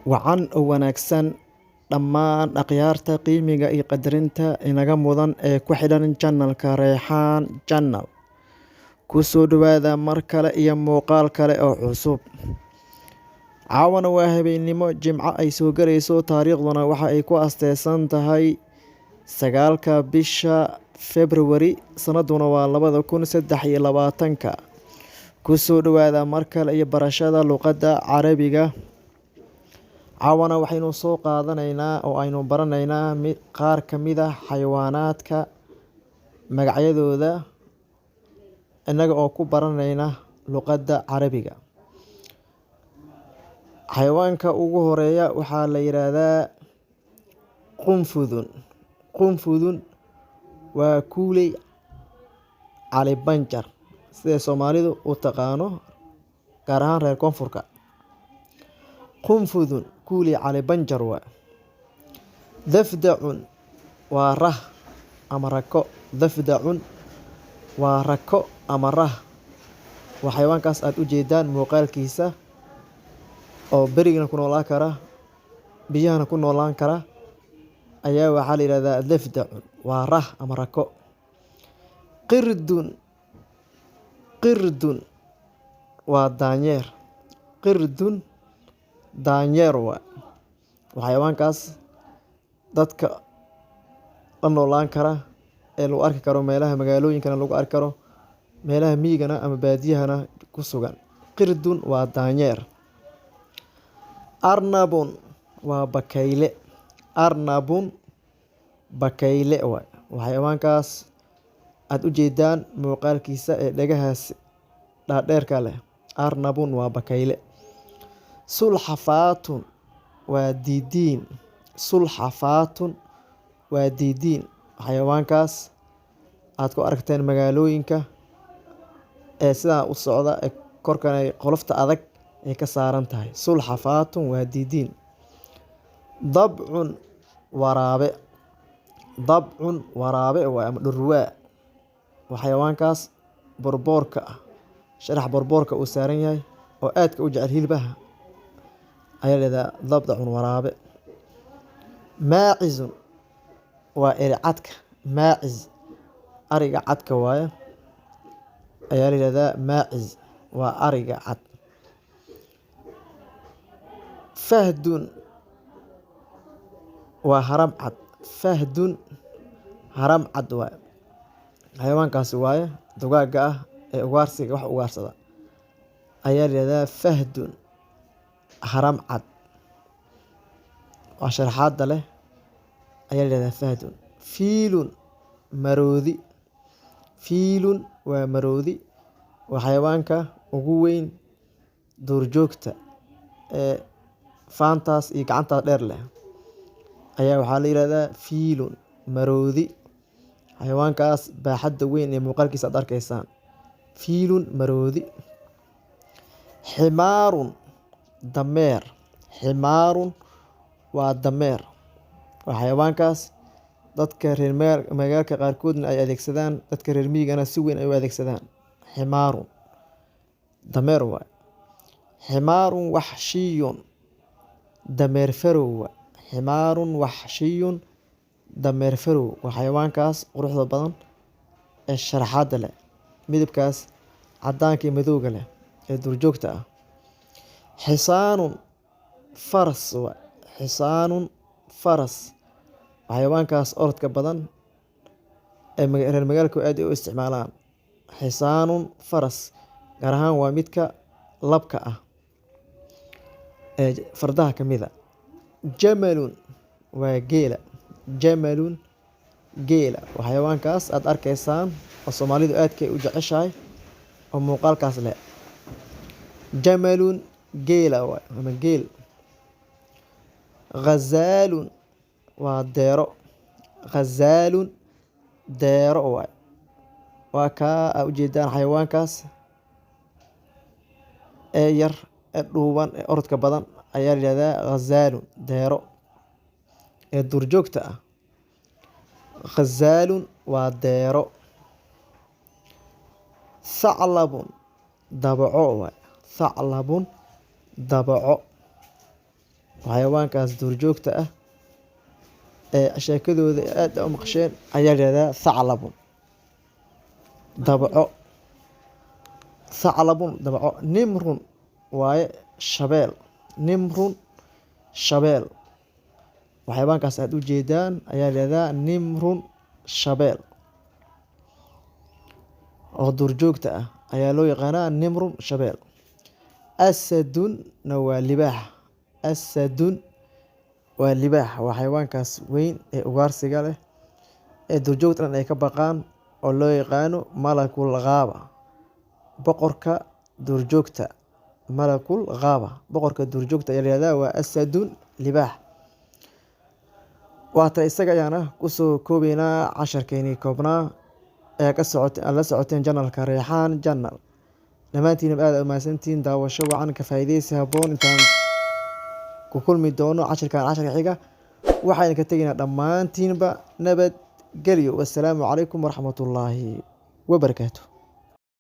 Wacan oo wanaagsan dhammaan akhyaarta qiimiga iyo qadarinta inaga mudan ee ku xidhan channelka Reexaan Channel. Ku soo dhawaada mar kale iyo muuqaal kale oo cusub. Caawana waa habeenimo Jimco ay soo galayso, taariikhduna waxa ay ku asteysan tahay 9-ka bisha February sanaduna waa 2023. Ku soo dhawaada mar kale iyo barashada luqadda Carabiga. Caawana waxaynu soo qaadanaynaa oo aynu baranaynaa qaar ka mid ah xayawaanaadka magacyadooda inaga oo ku baranayna luqadda Carabiga. Xayawaanka ugu horeeya waxaa la yiraahdaa qunfudun. Qunfudun waa kuuley cali banjar sida Soomaalidu u taqaano, gaar ahaan reer koonfurka. Qunfudun kuuley cali banjar waa. Dafdacun waa rah ama rako. Dafdacun waa rako ama rah. Waa xayawaankaas aad u jeedaan muuqaalkiisa oo berigana ku noolaan kara, biyahana ku noolaan kara, ayaa waxaa la yiraahdaa dafdacun, waa rah ama rako. Qirdun. Qirdun waa daanyeer. Qirdun daanyeer waa. Waa xayawaankaas dadka la noolaan kara ee lagu arki karo meelaha magaalooyinkana lagu arki karo, meelaha miyigana ama baadiyahana ku sugan. Qirdun waa daanyeer. Arnabun waa bakayle. Arnabun bakayle waa. Waa xayawaankaas aad u jeedaan muuqaalkiisa ee dhagahaas dhaadheerka leh. Arnabun waa bakayle. Sulxafaatun waa diidiin. Sulxafaatun waa diidiin. Xayawaankaas aad ku aragteen magaalooyinka ee sidaa u socda ee korkana qolofta adag ay ka saaran tahay. Sulxafaatun waa diidiin. Dabcun waraabe. Dabcun waraabe waa ama dhurwaa. Waa xayawaankaas borboorka ah, sharax borboorka uu saaran yahay oo aadka u jecel hilbaha ayaa la yiraahdaa dabdacun waraabe. Maacizun waa eri cadka. Maaciz ariga cadka waaye ayaa la yiraahdaa maaciz, waa ariga cad. Fahdun waa haram cad. Fahdun haram cad waaye. Xayawaankaasi waaye dugaagga ah ee ugaarsiga wax ugaarsada ayaa la yiraahdaa fahdun haram cad. Waa sharaxaadda leh ayaa la yiraahdaa fahdun. Fiilun maroodi. Fiilun waa maroodi. Waa xayawaanka ugu weyn duurjoogta ee faantaas iyo gacantaas dheer leh ayaa waxaa la yiraahdaa fiilun maroodi. Xayawaankaas baaxadda weyn ee muuqaalkiisa aad arkaysaan. Fiilun maroodi. Ximaarun dameer. Ximaarun waa dameer. Waa xayawaankaas dadka reer magaalka qaarkoodna ay adeegsadaan, dadka reer miyigana si weyn ay u adeegsadaan. Ximaarun dameer waa. Ximaarun waxshiyun dameer farow waa. Ximaarun waxshiyun dameer farow. Waa xayawaankaas quruxda badan ee sharaxaadda leh, midabkaas cadaanka iyo madowga leh ee duurjoogta ah. Xisaanun faras waa. Xisaanun faras. Waa xayawaankaas orodka badan ee reer magaalku aad u isticmaalaan. Xisaanun faras gaar ahaan waa midka labka ah ee fardaha ka mida. Jamalun waa geela. Jamalun geela. Waa xayawaankaas aad arkaysaan oo Soomaalidu aadkay u jeceshahay oo muuqaalkaas leh. Jamalun geela waa ama geel. Ghazaalun waa deero. Ghazaalun deero waa. Waa kaa aad u jeedaan xayawaankaas ee yar ee dhuuban ee orodka badan ayaa la yiraahdaa ghazaalun deero ee duurjoogta ah. Ghazaalun waa deero. Thaclabun dabaco waa. Thaclabun dabaco. xayawaankaas duurjoogta ah ee sheekadooda aad u maqasheen ayaa la yidhahdaa thaclabun. Dabaco, thaclabun dabaco. Nimrun waaye shabeel. Nimrun shabeel. Xayawaankaas aad u jeedaan ayaa la yidhahdaa nimrun shabeel oo duurjoogta ah ayaa loo yaqaanaa nimrun shabeel. Asadun na waa libaax. Asadun waa libaax. Waa xayawaankaas weyn ee ugaarsiga leh ee duurjoogta dhan ay ka baqaan oo loo yaqaano malakul ghaaba. Boqorka duurjoogta. Malakul ghaaba. Boqorka duurjoogta ayaa la yidhahdaa waa asadun libaax. Waata isaga ayaana kusoo koobaynaa casharkeennii koobnaa ee ka socotay aan la socoteen janalka Reexaan Channel. Dhammaantiinaba aad u mahadsantihiin daawasho wacan ka faa'iidaysi habboon intaan ku kulmi doono casharkan casharka xiga. Waxaan ka tegaynaa dhammaantiinba nabadgelyo. Wassalaamu calaykum waraxmatullaahi wabarakaatuh.